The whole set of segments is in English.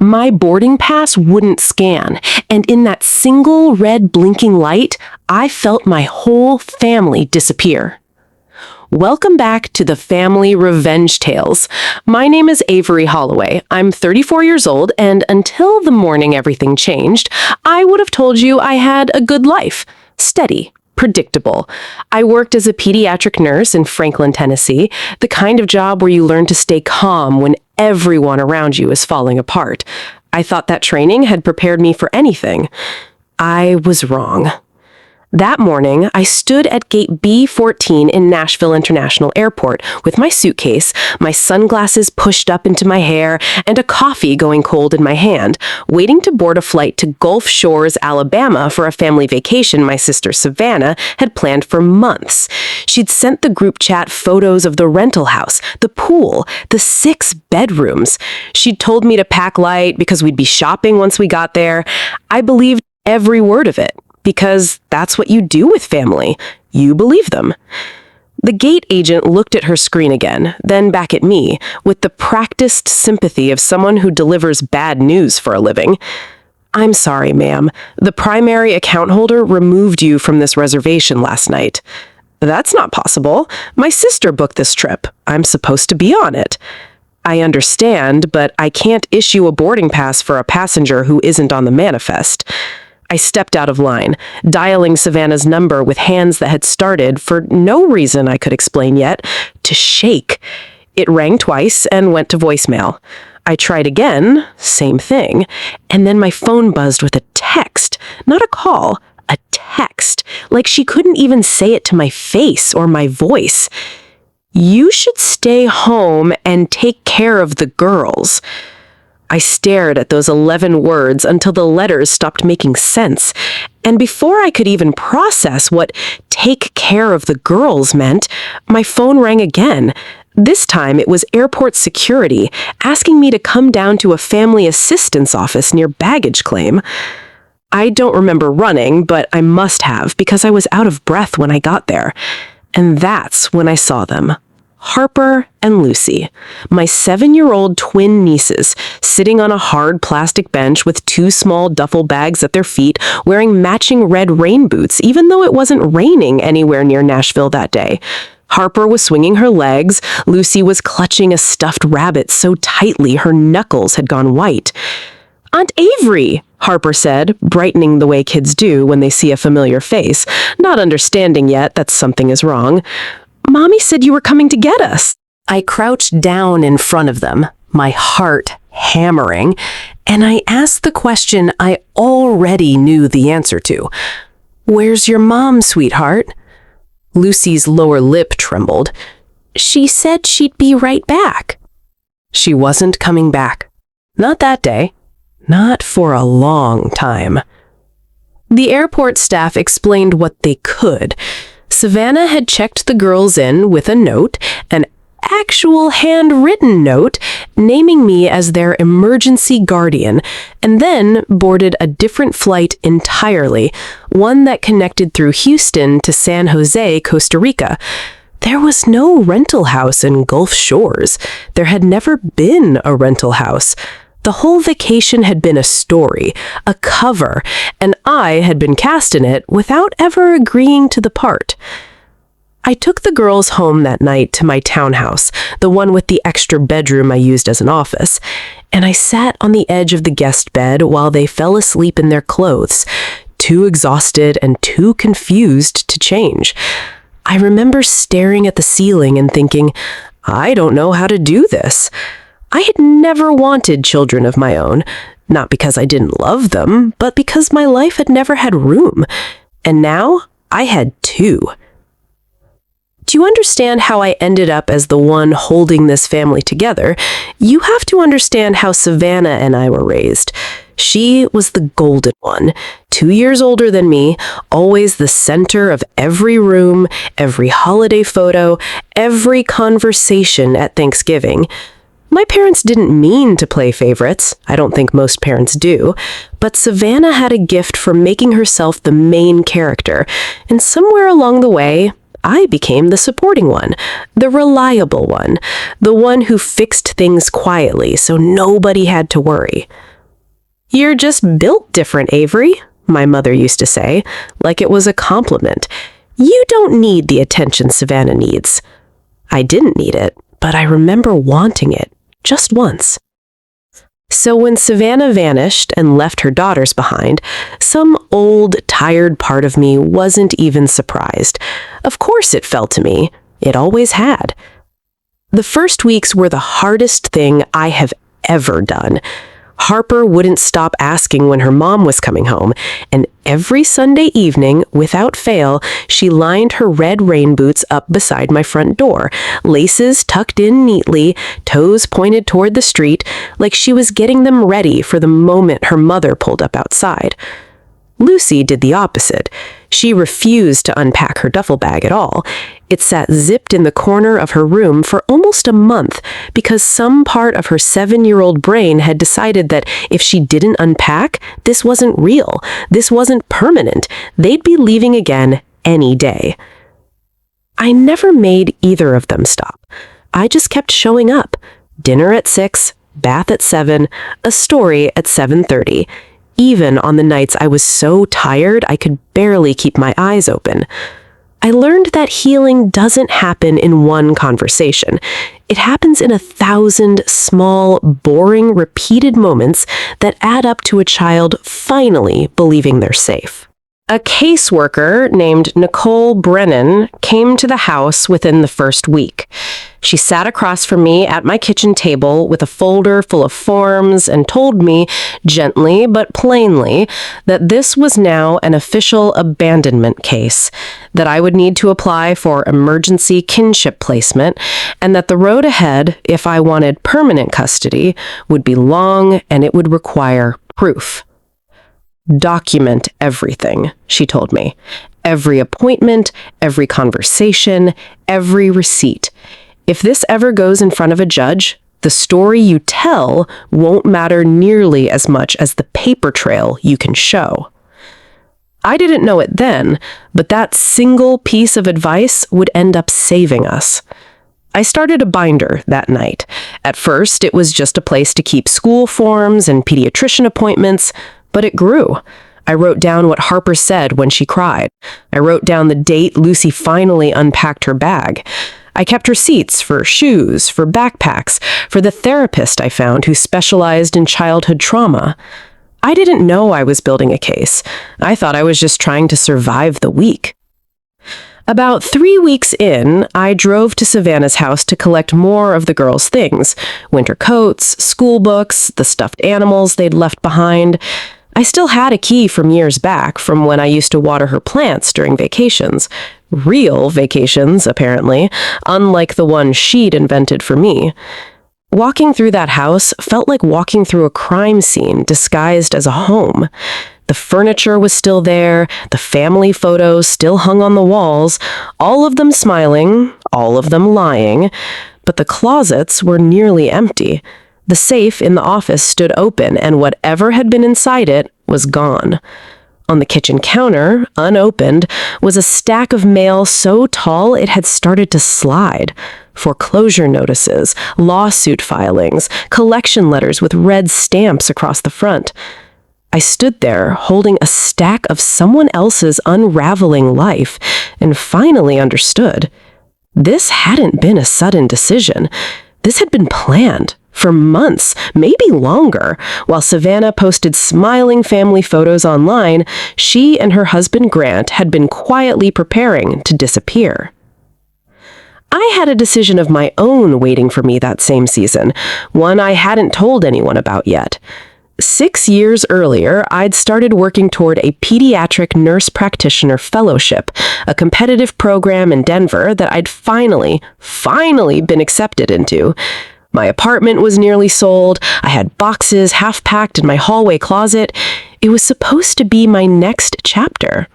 My boarding pass wouldn't scan, and in that single red blinking light, I felt my whole family disappear. Welcome back to the Family Revenge Tales. My name is Avery Holloway. I'm 34 years old, and until the morning everything changed, I would have told you I had a good life. Steady. Predictable. I worked as a pediatric nurse in Franklin, Tennessee, the kind of job where you learn to stay calm when everyone around you is falling apart. I thought that training had prepared me for anything. I was wrong. That morning, I stood at gate B14 in Nashville International Airport with my suitcase, my sunglasses pushed up into my hair, and a coffee going cold in my hand, waiting to board a flight to Gulf Shores, Alabama for a family vacation my sister Savannah had planned for months. She'd sent the group chat photos of the rental house, the pool, the 6 bedrooms. She'd told me to pack light because we'd be shopping once we got there. I believed every word of it. Because that's what you do with family. You believe them. The gate agent looked at her screen again, then back at me, with the practiced sympathy of someone who delivers bad news for a living. "I'm sorry, ma'am. The primary account holder removed you from this reservation last night." "That's not possible. My sister booked this trip. I'm supposed to be on it." "I understand, but I can't issue a boarding pass for a passenger who isn't on the manifest." I stepped out of line, dialing Savannah's number with hands that had started, for no reason I could explain yet, to shake. It rang twice and went to voicemail. I tried again, same thing, and then my phone buzzed with a text, not a call, a text, like she couldn't even say it to my face or my voice. "You should stay home and take care of the girls." I stared at those 11 words until the letters stopped making sense, and before I could even process what "take care of the girls" meant, my phone rang again. This time it was airport security, asking me to come down to a family assistance office near baggage claim. I don't remember running, but I must have, because I was out of breath when I got there. And that's when I saw them. Harper and Lucy, my 7-year-old twin nieces, sitting on a hard plastic bench with 2 small duffel bags at their feet, wearing matching red rain boots, even though it wasn't raining anywhere near Nashville that day. Harper was swinging her legs. Lucy was clutching a stuffed rabbit so tightly her knuckles had gone white. "Aunt Avery," Harper said, brightening the way kids do when they see a familiar face, not understanding yet that something is wrong. "Mommy said you were coming to get us." I crouched down in front of them, my heart hammering, and I asked the question I already knew the answer to. "Where's your mom, sweetheart?" Lucy's lower lip trembled. "She said she'd be right back." She wasn't coming back. Not that day. Not for a long time. The airport staff explained what they could. Savannah had checked the girls in with a note, an actual handwritten note, naming me as their emergency guardian, and then boarded a different flight entirely, one that connected through Houston to San Jose, Costa Rica. There was no rental house in Gulf Shores. There had never been a rental house. The whole vacation had been a story, a cover, and I had been cast in it without ever agreeing to the part. I took the girls home that night to my townhouse, the one with the extra bedroom I used as an office, and I sat on the edge of the guest bed while they fell asleep in their clothes, too exhausted and too confused to change. I remember staring at the ceiling and thinking, I don't know how to do this. I had never wanted children of my own, not because I didn't love them, but because my life had never had room. And now I had 2. Do you understand how I ended up as the one holding this family together? You have to understand how Savannah and I were raised. She was the golden one, 2 years older than me, always the center of every room, every holiday photo, every conversation at Thanksgiving. My parents didn't mean to play favorites. I don't think most parents do. But Savannah had a gift for making herself the main character, and somewhere along the way, I became the supporting one, the reliable one, the one who fixed things quietly so nobody had to worry. "You're just built different, Avery," my mother used to say, like it was a compliment. "You don't need the attention Savannah needs." I didn't need it, but I remember wanting it, just once. So when Savannah vanished and left her daughters behind, some old, tired part of me wasn't even surprised. Of course it fell to me. It always had. The first weeks were the hardest thing I have ever done. Harper wouldn't stop asking when her mom was coming home, and every Sunday evening, without fail, she lined her red rain boots up beside my front door, laces tucked in neatly, toes pointed toward the street, like she was getting them ready for the moment her mother pulled up outside. Lucy did the opposite. She refused to unpack her duffel bag at all. It sat zipped in the corner of her room for almost a month because some part of her 7-year-old brain had decided that if she didn't unpack, this wasn't real. This wasn't permanent. They'd be leaving again any day. I never made either of them stop. I just kept showing up. Dinner at 6, bath at 7, a story at 7:30. Even on the nights I was so tired I could barely keep my eyes open. I learned that healing doesn't happen in one conversation. It happens in 1,000 small, boring, repeated moments that add up to a child finally believing they're safe. A caseworker named Nicole Brennan came to the house within the first week. She sat across from me at my kitchen table with a folder full of forms and told me, gently but plainly, that this was now an official abandonment case, that I would need to apply for emergency kinship placement, and that the road ahead, if I wanted permanent custody, would be long and it would require proof. "Document everything," she told me. "Every appointment, every conversation, every receipt. If this ever goes in front of a judge, the story you tell won't matter nearly as much as the paper trail you can show." I didn't know it then, but that single piece of advice would end up saving us. I started a binder that night. At first, it was just a place to keep school forms and pediatrician appointments, but it grew. I wrote down what Harper said when she cried. I wrote down the date Lucy finally unpacked her bag. I kept receipts for shoes, for backpacks, for the therapist I found who specialized in childhood trauma. I didn't know I was building a case. I thought I was just trying to survive the week. About 3 weeks in, I drove to Savannah's house to collect more of the girls' things: winter coats, school books, the stuffed animals they'd left behind. I still had a key from years back, from when I used to water her plants during vacations. Real vacations, apparently, unlike the one she'd invented for me. Walking through that house felt like walking through a crime scene disguised as a home. The furniture was still there, the family photos still hung on the walls, all of them smiling, all of them lying, but the closets were nearly empty. The safe in the office stood open, and whatever had been inside it was gone. On the kitchen counter, unopened, was a stack of mail so tall it had started to slide. Foreclosure notices, lawsuit filings, collection letters with red stamps across the front. I stood there holding a stack of someone else's unraveling life and finally understood. This hadn't been a sudden decision. This had been planned. For months, maybe longer. While Savannah posted smiling family photos online, she and her husband Grant had been quietly preparing to disappear. I had a decision of my own waiting for me that same season, one I hadn't told anyone about yet. 6 years earlier, I'd started working toward a pediatric nurse practitioner fellowship, a competitive program in Denver that I'd finally been accepted into. My apartment was nearly sold. I had boxes half-packed in my hallway closet. It was supposed to be my next chapter.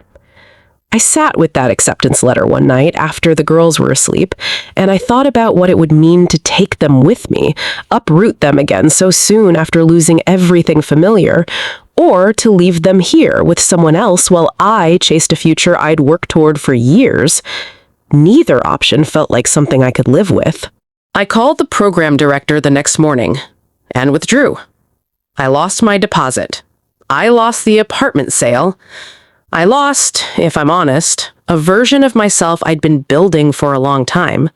I sat with that acceptance letter one night after the girls were asleep, and I thought about what it would mean to take them with me, uproot them again so soon after losing everything familiar, or to leave them here with someone else while I chased a future I'd worked toward for years. Neither option felt like something I could live with. I called the program director the next morning and withdrew. I lost my deposit. I lost the apartment sale. I lost, if I'm honest, a version of myself I'd been building for a long time.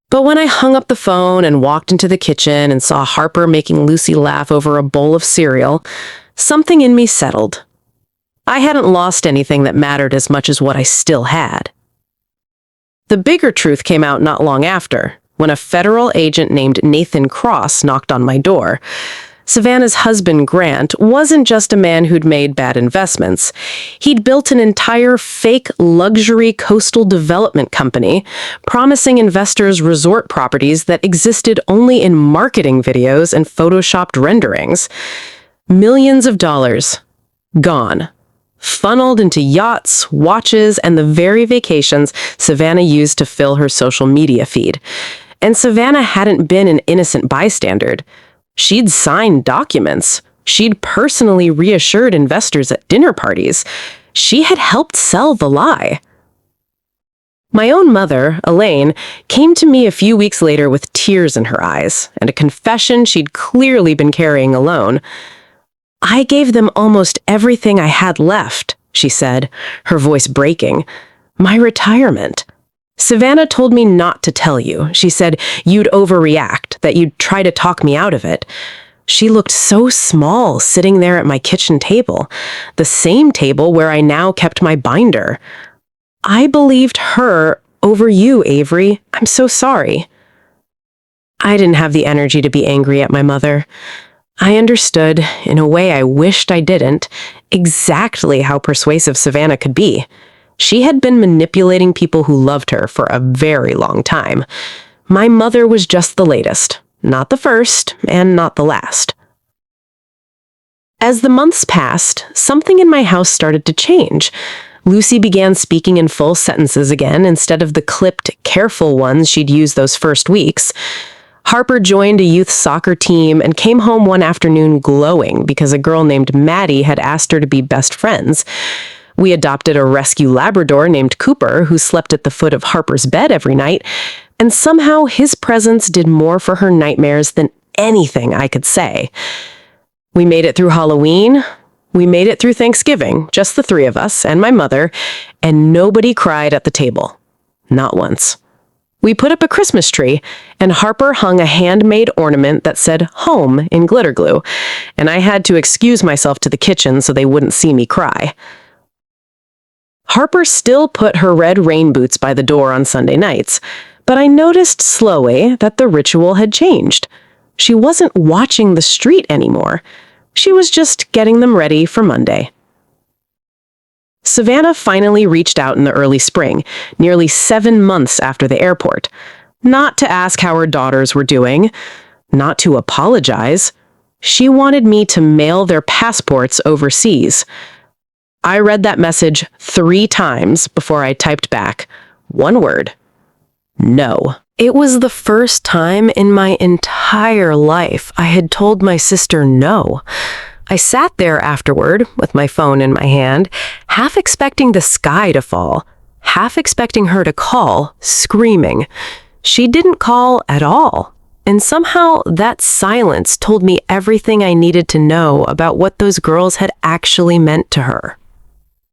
But when I hung up the phone and walked into the kitchen and saw Harper making Lucy laugh over a bowl of cereal, something in me settled. I hadn't lost anything that mattered as much as what I still had. The bigger truth came out not long after, when a federal agent named Nathan Cross knocked on my door. Savannah's husband, Grant, wasn't just a man who'd made bad investments. He'd built an entire fake luxury coastal development company, promising investors resort properties that existed only in marketing videos and photoshopped renderings. Millions of dollars. Gone. Funneled into yachts, watches, and the very vacations Savannah used to fill her social media feed. And Savannah hadn't been an innocent bystander. She'd signed documents. She'd personally reassured investors at dinner parties. She had helped sell the lie. My own mother, Elaine, came to me a few weeks later with tears in her eyes and a confession she'd clearly been carrying alone. "I gave them almost everything I had left," she said, her voice breaking. "My retirement. Savannah told me not to tell you. She said you'd overreact, that you'd try to talk me out of it. She looked so small sitting there at my kitchen table, the same table where I now kept my binder. I believed her over you, Avery. I'm so sorry." I didn't have the energy to be angry at my mother. I understood, in a way I wished I didn't, exactly how persuasive Savannah could be. She had been manipulating people who loved her for a very long time. My mother was just the latest, not the first, and not the last. As the months passed, something in my house started to change. Lucy began speaking in full sentences again instead of the clipped, careful ones she'd used those first weeks. Harper joined a youth soccer team and came home one afternoon glowing because a girl named Maddie had asked her to be best friends. We adopted a rescue Labrador named Cooper who slept at the foot of Harper's bed every night, and somehow his presence did more for her nightmares than anything I could say. We made it through Halloween. We made it through Thanksgiving, just the three of us and my mother, and nobody cried at the table. Not once. We put up a Christmas tree, and Harper hung a handmade ornament that said "Home" in glitter glue, and I had to excuse myself to the kitchen so they wouldn't see me cry. Harper still put her red rain boots by the door on Sunday nights, but I noticed slowly that the ritual had changed. She wasn't watching the street anymore. She was just getting them ready for Monday. Savannah finally reached out in the early spring, nearly 7 months after the airport. Not to ask how her daughters were doing, not to apologize. She wanted me to mail their passports overseas. I read that message 3 times before I typed back one word: no. It was the first time in my entire life I had told my sister no. I sat there afterward with my phone in my hand, half expecting the sky to fall, half expecting her to call, screaming. She didn't call at all. And somehow that silence told me everything I needed to know about what those girls had actually meant to her.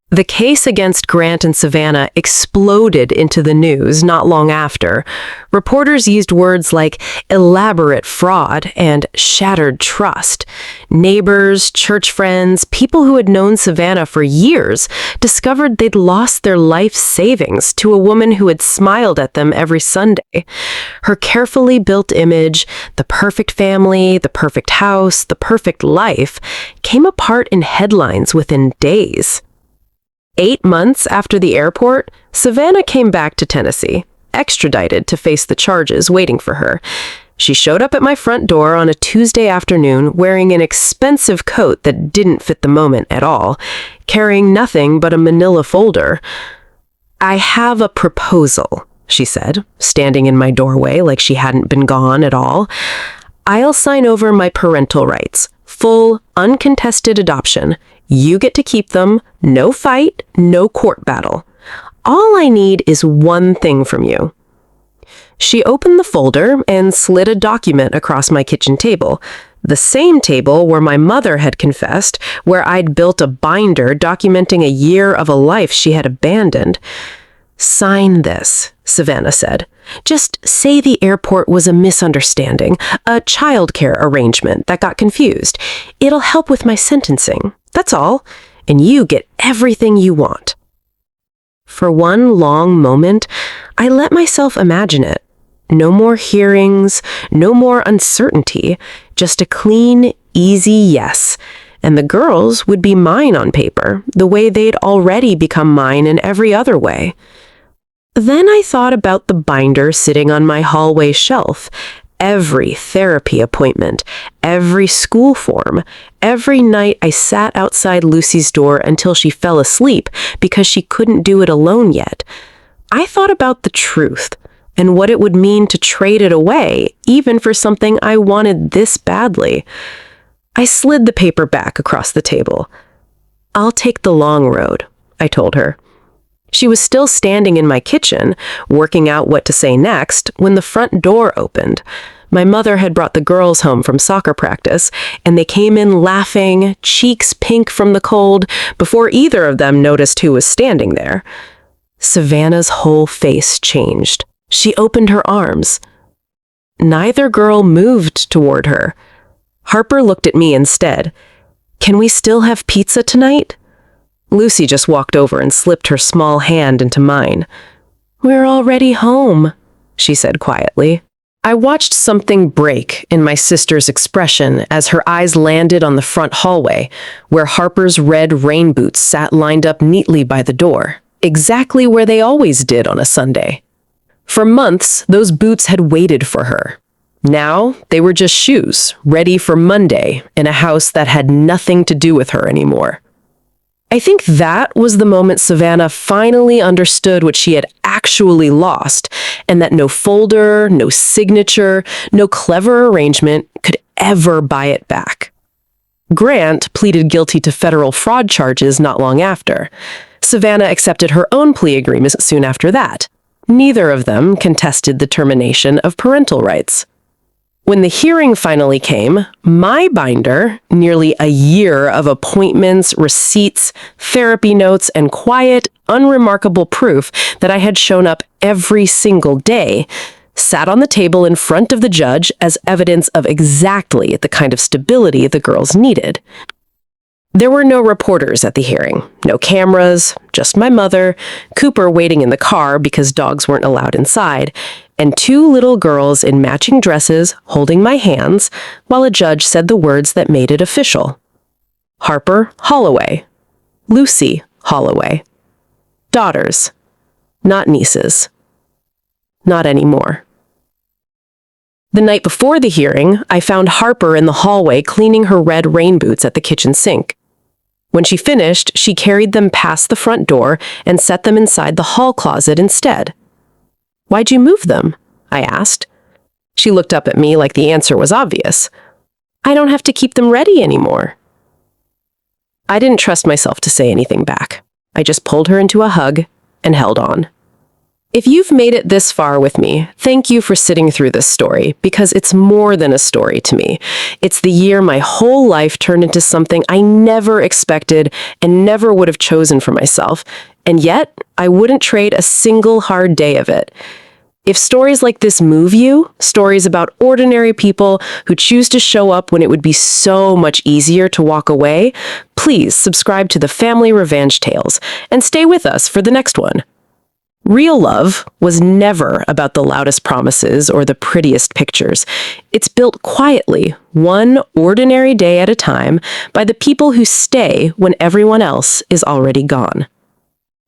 The case against Grant and Savannah exploded into the news not long after. Reporters used words like elaborate fraud and shattered trust. Neighbors, church friends, people who had known Savannah for years discovered they'd lost their life savings to a woman who had smiled at them every Sunday. Her carefully built image, the perfect family, the perfect house, the perfect life, came apart in headlines within days. 8 months after the airport, Savannah came back to Tennessee, extradited to face the charges waiting for her. She showed up at my front door on a Tuesday afternoon wearing an expensive coat that didn't fit the moment at all, carrying nothing but a manila folder. "I have a proposal," she said, standing in my doorway like she hadn't been gone at all. "I'll sign over my parental rights, full, uncontested adoption. You get to keep them, no fight, no court battle. All I need is one thing from you." She opened the folder and slid a document across my kitchen table, the same table where my mother had confessed, where I'd built a binder documenting a year of a life she had abandoned. "Sign this," Savannah said. "Just say the airport was a misunderstanding, a childcare arrangement that got confused. It'll help with my sentencing. That's all. And you get everything you want." For one long moment, I let myself imagine it. No more hearings, no more uncertainty, just a clean, easy yes. And the girls would be mine on paper, the way they'd already become mine in every other way. Then I thought about the binder sitting on my hallway shelf. Every therapy appointment, every school form, every night I sat outside Lucy's door until she fell asleep because she couldn't do it alone yet. I thought about the truth and what it would mean to trade it away, even for something I wanted this badly. I slid the paper back across the table. "I'll take the long road," I told her. She was still standing in my kitchen, working out what to say next, when the front door opened. My mother had brought the girls home from soccer practice, and they came in laughing, cheeks pink from the cold, before either of them noticed who was standing there. Savannah's whole face changed. She opened her arms. Neither girl moved toward her. Harper looked at me instead. "Can we still have pizza tonight?" Lucy just walked over and slipped her small hand into mine. "We're already home," she said quietly. I watched something break in my sister's expression as her eyes landed on the front hallway, where Harper's red rain boots sat lined up neatly by the door, exactly where they always did on a Sunday. For months, those boots had waited for her. Now, they were just shoes, ready for Monday, in a house that had nothing to do with her anymore. I think that was the moment Savannah finally understood what she had actually lost, and that no folder, no signature, no clever arrangement could ever buy it back. Grant pleaded guilty to federal fraud charges not long after. Savannah accepted her own plea agreement soon after that. Neither of them contested the termination of parental rights. When the hearing finally came, my binder, nearly a year of appointments, receipts, therapy notes, and quiet, unremarkable proof that I had shown up every single day, sat on the table in front of the judge as evidence of exactly the kind of stability the girls needed. There were no reporters at the hearing, no cameras, just my mother, Cooper waiting in the car because dogs weren't allowed inside, and two little girls in matching dresses holding my hands while a judge said the words that made it official. Harper Holloway. Lucy Holloway. Daughters. Not nieces. Not anymore. The night before the hearing, I found Harper in the hallway cleaning her red rain boots at the kitchen sink. When she finished, she carried them past the front door and set them inside the hall closet instead. "Why'd you move them?" I asked. She looked up at me like the answer was obvious. "I don't have to keep them ready anymore." I didn't trust myself to say anything back. I just pulled her into a hug and held on. If you've made it this far with me, thank you for sitting through this story, because it's more than a story to me. It's the year my whole life turned into something I never expected and never would have chosen for myself, and yet I wouldn't trade a single hard day of it. If stories like this move you, stories about ordinary people who choose to show up when it would be so much easier to walk away, please subscribe to the Family Revenge Tales and stay with us for the next one. Real love was never about the loudest promises or the prettiest pictures. It's built quietly, one ordinary day at a time, by the people who stay when everyone else is already gone.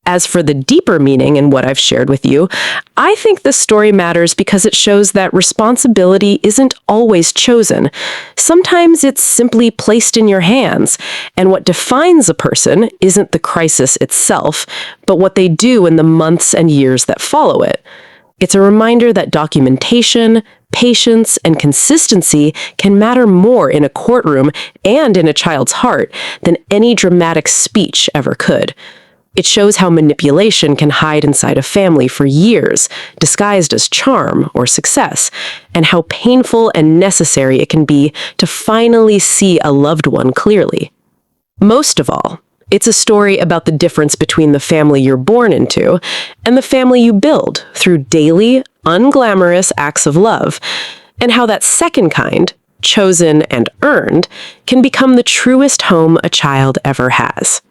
As for the deeper meaning in what I've shared with you, I think this story matters because it shows that responsibility isn't always chosen. Sometimes it's simply placed in your hands, and what defines a person isn't the crisis itself, but what they do in the months and years that follow it. It's a reminder that documentation, patience, and consistency can matter more in a courtroom and in a child's heart than any dramatic speech ever could. It shows how manipulation can hide inside a family for years, disguised as charm or success, and how painful and necessary it can be to finally see a loved one clearly. Most of all, it's a story about the difference between the family you're born into and the family you build through daily, unglamorous acts of love, and how that second kind, chosen and earned, can become the truest home a child ever has.